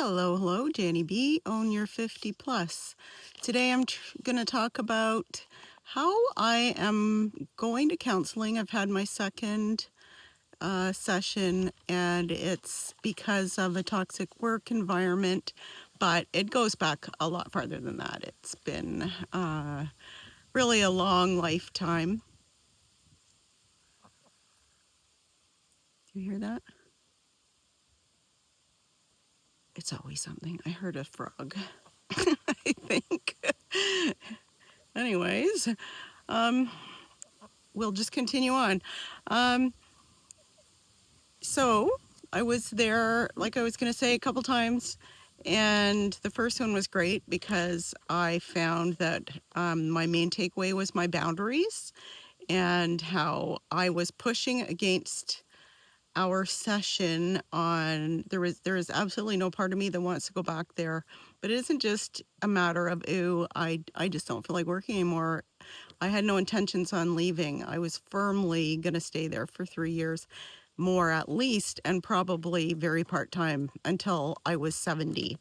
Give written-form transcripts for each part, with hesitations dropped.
Hello, hello, Danny B. Own Your 50 Plus. Today I'm going to talk about how I am going to counseling. I've had my second session, and it's because of a toxic work environment, but it goes back a lot farther than that. It's been really a long lifetime. Do you hear that? It's always something. I heard a frog, I think. Anyways, we'll just continue on. Um, so I was there, like I was going to say, a couple times. And the first one was great because I found that my main takeaway was my boundaries and how I was pushing against our session on there is absolutely no part of me that wants to go back there, but it isn't just a matter of I just don't feel like working anymore. I had no intentions on leaving. I was firmly going to stay there for 3 years more at least, and probably very part-time until I was 70,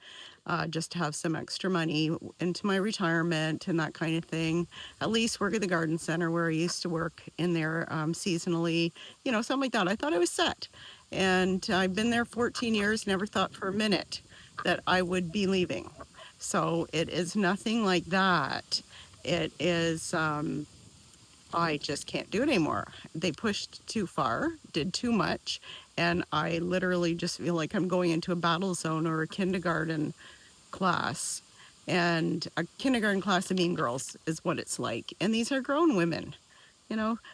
just to have some extra money into my retirement and that kind of thing. At least work at the garden center where I used to work in there seasonally, something like that. I thought I was set. And I've been there 14 years, never thought for a minute that I would be leaving. So it is nothing like that. It is, I just can't do it anymore. They pushed too far, did too much, and I literally just feel like I'm going into a battle zone or a kindergarten class. And a kindergarten class of mean girls is what it's like. And these are grown women,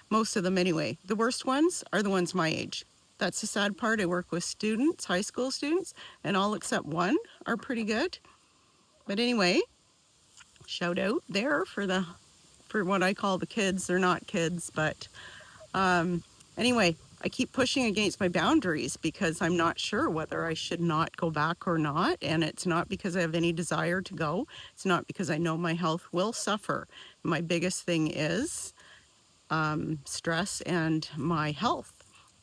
most of them anyway. The worst ones are the ones my age. That's the sad part. I work with students, high school students, and all except one are pretty good. But anyway, shout out there for what I call the kids. They're not kids, but anyway, I keep pushing against my boundaries because I'm not sure whether I should not go back or not. And it's not because I have any desire to go. It's not because I know my health will suffer. My biggest thing is stress and my health.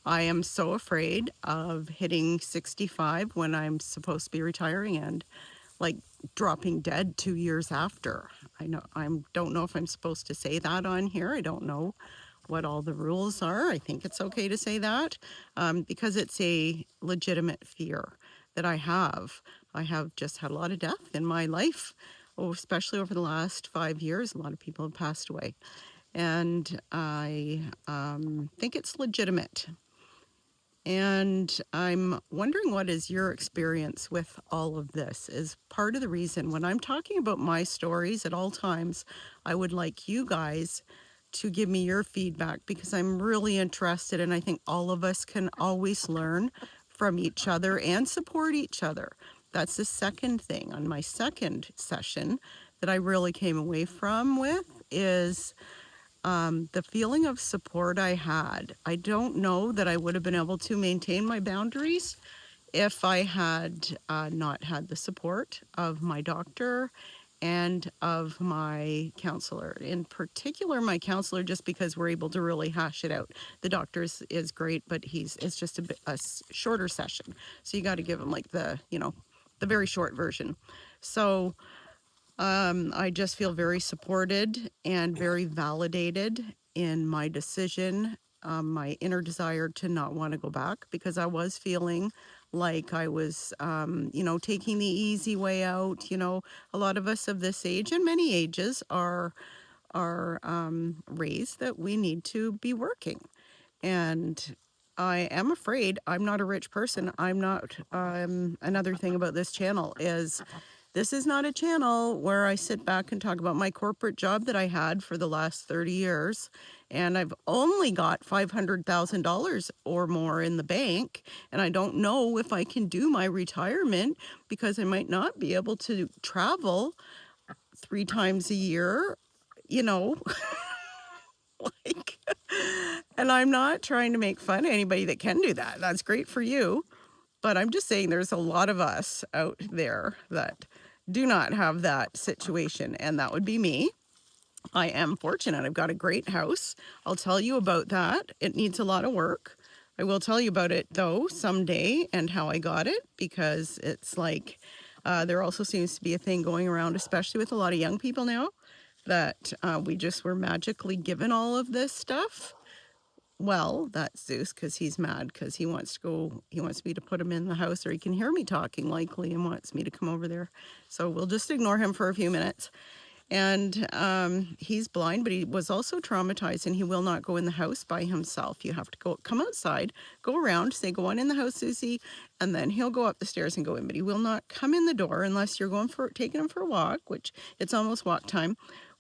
I am so afraid of hitting 65 when I'm supposed to be retiring and like dropping dead 2 years after. I don't know if I'm supposed to say that on here. I don't know what all the rules are. I think it's okay to say that because it's a legitimate fear that I have. I have just had a lot of death in my life, especially over the last 5 years. A lot of people have passed away. And I think it's legitimate. And I'm wondering, what is your experience with all of this? Is part of the reason when I'm talking about my stories at all times, I would like you guys to give me your feedback because I'm really interested, and I think all of us can always learn from each other and support each other. That's the second thing on my second session that I really came away from with is the feeling of support I had. I don't know that I would have been able to maintain my boundaries if I had not had the support of my doctor and of my counselor. In particular, my counselor, just because we're able to really hash it out. The doctor is great, but it's just a shorter session. So you got to give him like the very short version. So I just feel very supported and very validated in my decision, my inner desire to not want to go back because I was feeling like I was, taking the easy way out. A lot of us of this age and many ages are raised that we need to be working. And I am afraid I'm not a rich person. I'm not, another thing about this channel is this is not a channel where I sit back and talk about my corporate job that I had for the last 30 years. And I've only got $500,000 or more in the bank. And I don't know if I can do my retirement because I might not be able to travel 3 times a year, you know, like, and I'm not trying to make fun of anybody that can do that. That's great for you. But I'm just saying there's a lot of us out there that do not have that situation, and that would be me. I am fortunate. I've got a great house. I'll tell you about that. It needs a lot of work, I will tell you about it though someday and how I got it, because it's like there also seems to be a thing going around, especially with a lot of young people now, that we just were magically given all of this stuff. Well, that's Zeus, because he's mad because he wants to go, he wants me to put him in the house, or he can hear me talking likely and wants me to come over there. So we'll just ignore him for a few minutes. And he's blind, but he was also traumatized, and he will not go in the house by himself. You have to come outside, go around, say, go on in the house, Susie, and then he'll go up the stairs and go in. But he will not come in the door unless you're taking him for a walk, which it's almost walk time.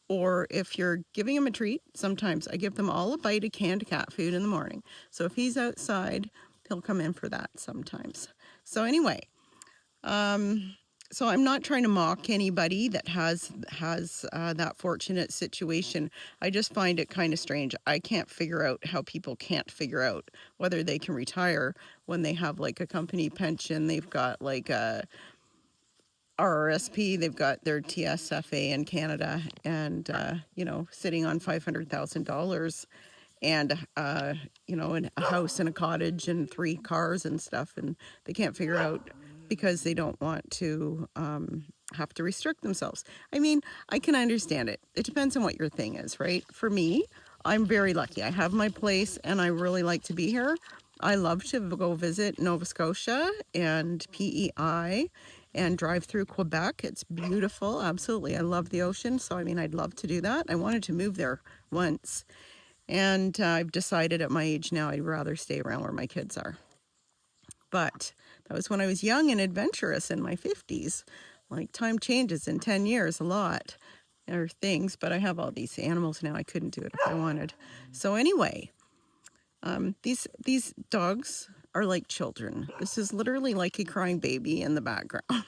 Or if you're giving him a treat, sometimes I give them all a bite of canned cat food in the morning. So if he's outside, he'll come in for that sometimes. So anyway, so I'm not trying to mock anybody that has that fortunate situation. I just find it kind of strange. I can't figure out how people can't figure out whether they can retire when they have like a company pension. They've got like a RRSP, they've got their TSFA in Canada, and sitting on $500,000, and in a house and a cottage and 3 cars and stuff, and they can't figure out because they don't want to have to restrict themselves. I mean, I can understand it. It depends on what your thing is, right? For me, I'm very lucky. I have my place and I really like to be here. I love to go visit Nova Scotia and PEI and drive through Quebec. It's beautiful. Absolutely. I love the ocean. So, I mean, I'd love to do that. I wanted to move there once. And I've decided at my age now I'd rather stay around where my kids are. But that was when I was young and adventurous in my 50s. Like, time changes in 10 years a lot, or things, but I have all these animals now. I couldn't do it if I wanted. So anyway, these dogs are like children. This is literally like a crying baby in the background.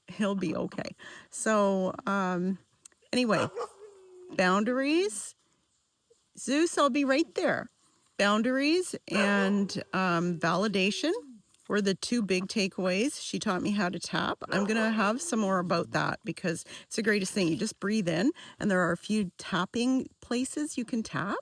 He'll be okay. So anyway, boundaries. Zeus, I'll be right there. Boundaries and validation were the 2 big takeaways. She taught me how to tap. I'm going to have some more about that because it's the greatest thing. You just breathe in, and there are a few tapping places you can tap,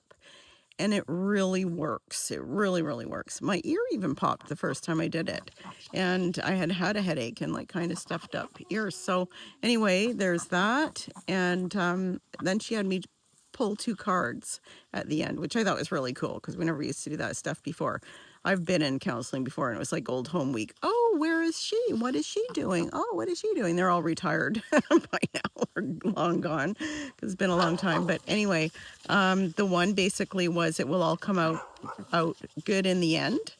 and it really works. It really, really works. My ear even popped the first time I did it, and I had a headache and like kind of stuffed up ears. So anyway, there's that. And then she had me pull 2 cards at the end, which I thought was really cool because we never used to do that stuff before. I've been in counseling before, and it was like Old Home Week. Oh, where is she? What is she doing? Oh, what is she doing? They're all retired by now, or long gone, because it's been a long time. But anyway, the one basically was it will all come out good in the end,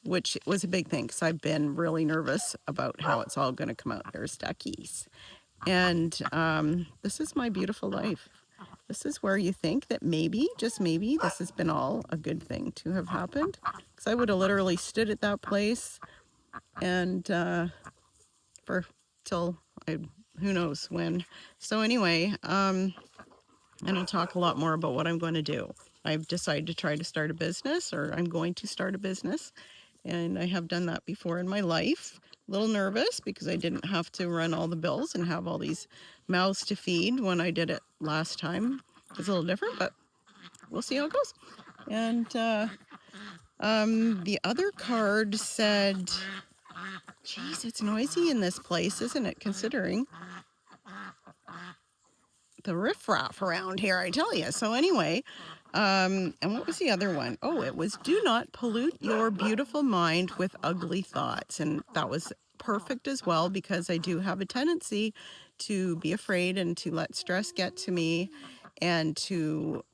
which was a big thing because I've been really nervous about how it's all going to come out. There's duckies. And this is my beautiful life. This is where you think that maybe, just maybe, this has been all a good thing to have happened. Because I would have literally stood at that place and till who knows when. So anyway, and I'll talk a lot more about what I'm going to do. I've decided to try to start a business, or I'm going to start a business. And I have done that before in my life. A little nervous because I didn't have to run all the bills and have all these mouths to feed when I did it last time. It's a little different, but we'll see how it goes. And the other card said, geez, it's noisy in this place, isn't it, considering the riffraff around here, I tell you. So anyway, and what was the other one? Oh, it was do not pollute your beautiful mind with ugly thoughts. And that was perfect as well, because I do have a tendency to be afraid and to let stress get to me and to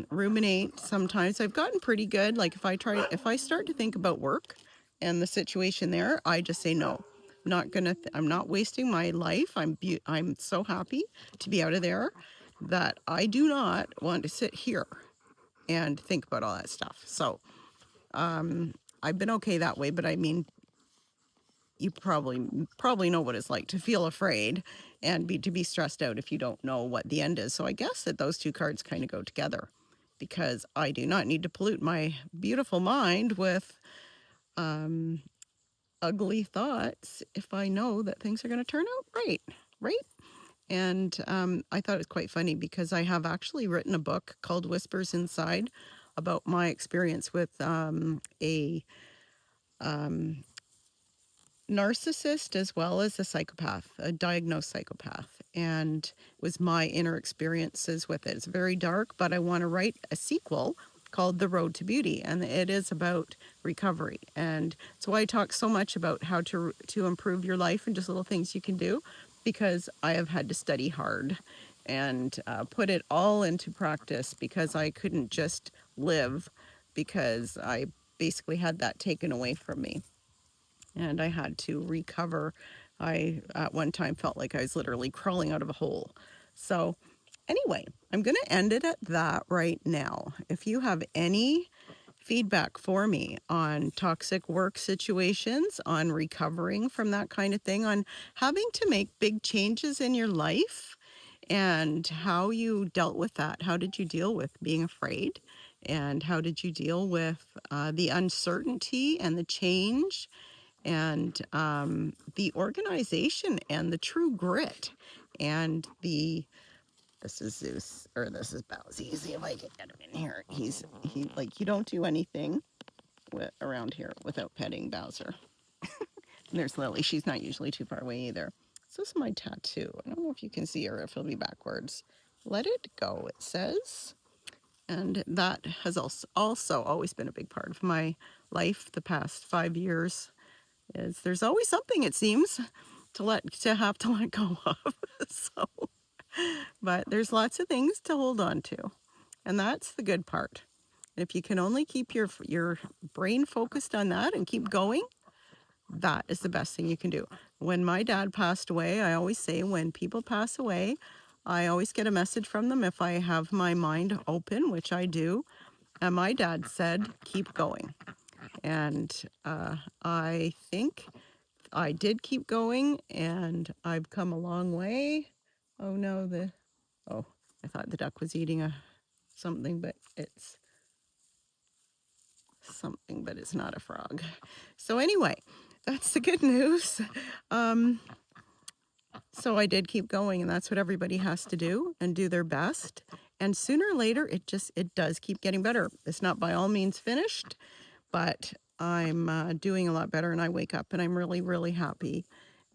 ruminate. Sometimes I've gotten pretty good. Like if I start to think about work and the situation there, I just say no. I'm not wasting my life. I'm so happy to be out of there that I do not want to sit here and think about all that stuff. So I've been okay that way, but I mean, you probably know what it's like to feel afraid and to be stressed out if you don't know what the end is. So I guess that those 2 cards kind of go together, because I do not need to pollute my beautiful mind with ugly thoughts if I know that things are going to turn out right? And I thought it was quite funny because I have actually written a book called Whispers Inside about my experience with a narcissist as well as a psychopath, a diagnosed psychopath. And it was my inner experiences with it. It's very dark, but I want to write a sequel called The Road to Beauty, and it is about recovery. And that's why I talk so much about how to improve your life and just little things you can do, because I have had to study hard and put it all into practice, because I couldn't just live, because I basically had that taken away from me and I had to recover. I, at one time, felt like I was literally crawling out of a hole. So, anyway, I'm going to end it at that right now. If you have any feedback for me on toxic work situations, on recovering from that kind of thing, on having to make big changes in your life, and how you dealt with that. How did you deal with being afraid? And how did you deal with the uncertainty and the change? And the organization and the true grit and this is Zeus, or this is Bowsy. See if I can get him in here. He like, you don't do anything around here without petting Bowser. And there's Lily. She's not usually too far away either. So this is my tattoo. I don't know if you can see her, if it'll be backwards. Let it go, it says. And that has also always been a big part of my life the past 5 years. Is there's always something, it seems, to have to let go of. So, but there's lots of things to hold on to, and that's the good part. If you can only keep your brain focused on that and keep going, that is the best thing you can do. When my dad passed away, I always say, when people pass away, I always get a message from them if I have my mind open, which I do. And my dad said, keep going. And I think I did keep going, and I've come a long way. Oh no, I thought the duck was eating something, but it's something, but it's not a frog. So anyway, that's the good news. So I did keep going, and that's what everybody has to do, and do their best. And sooner or later, it does keep getting better. It's not by all means finished, but I'm doing a lot better, and I wake up and I'm really, really happy.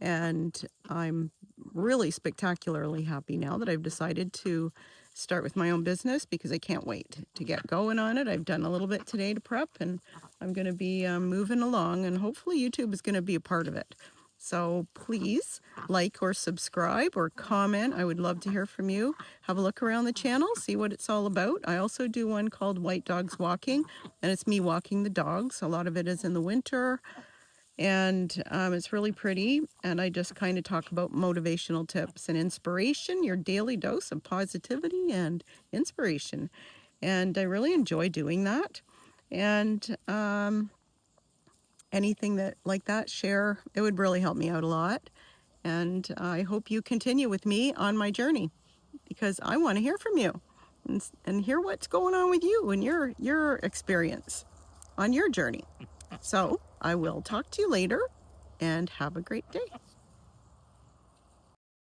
And I'm really spectacularly happy now that I've decided to start with my own business, because I can't wait to get going on it. I've done a little bit today to prep, and I'm going to be moving along, and hopefully YouTube is going to be a part of it. So please like or subscribe or comment. I would love to hear from you. Have a look around the channel, see what it's all about. I also do one called White Dogs Walking, and it's me walking the dogs. A lot of it is in the winter, and it's really pretty. And I just kind of talk about motivational tips and inspiration, your daily dose of positivity and inspiration. And I really enjoy doing that. And anything that like that, share. It would really help me out a lot. And I hope you continue with me on my journey, because I want to hear from you and hear what's going on with you and your experience on your journey. So I will talk to you later, and have a great day.